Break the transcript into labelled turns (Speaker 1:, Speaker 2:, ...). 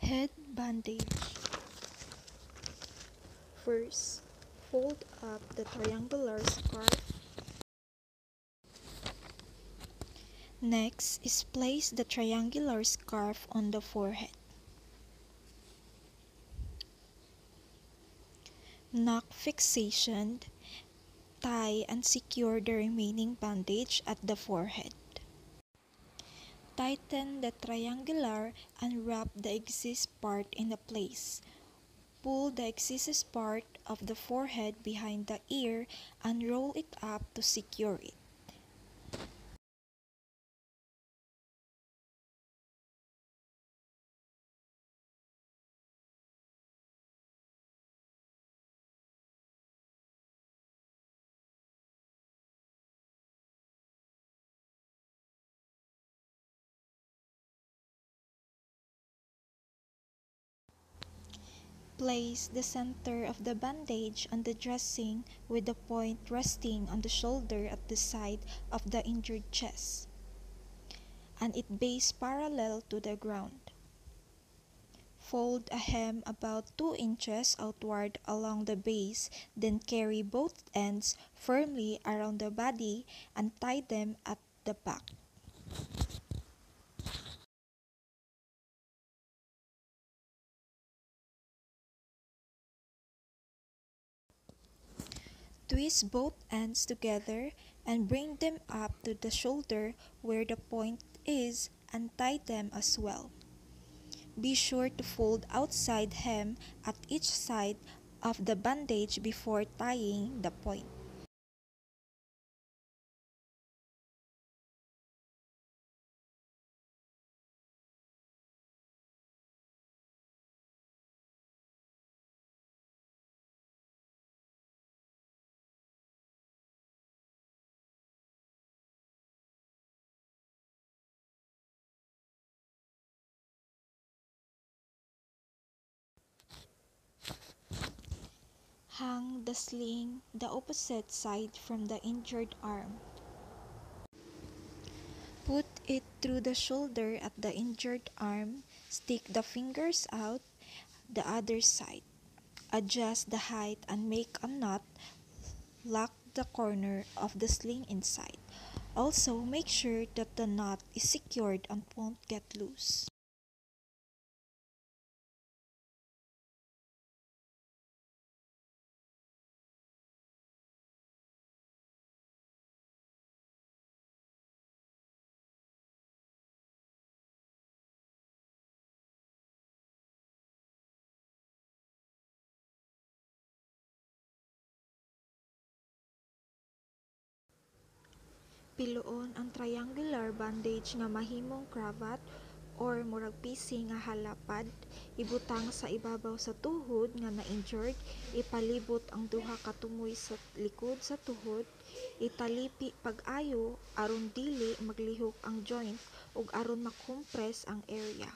Speaker 1: Head bandage. First, fold up the triangular scarf. Next is place the triangular scarf on the forehead. Knot fixation. Tie and secure the remaining bandage at the forehead. Tighten the triangular and wrap the excess part in place. Pull the excess part of the forehead behind the ear and roll it up to secure it. Place the center of the bandage on the dressing with the point resting on the shoulder at the side of the injured chest, and its base parallel to the ground. Fold a hem about 2 inches outward along the base, then carry both ends firmly around the body and tie them at the back. Twist both ends together and bring them up to the shoulder where the point is and tie them as well. Be sure to fold outside hem at each side of the bandage before tying the point. Hang the sling the opposite side from the injured arm. Put it through the shoulder at the injured arm. Stick the fingers out the other side. Adjust the height and make a knot. Lock the corner of the sling inside. Also, make sure that the knot is secured and won't get loose. Piluon ang triangular bandage nga mahimong cravat or murag pising nga halapad, ibutang sa ibabaw sa tuhod nga na-injured, ipalibot ang duha ka tumoy sa likod sa tuhod, italipi pag-ayo aron dili maglihok ang joint ug aron makompress ang area.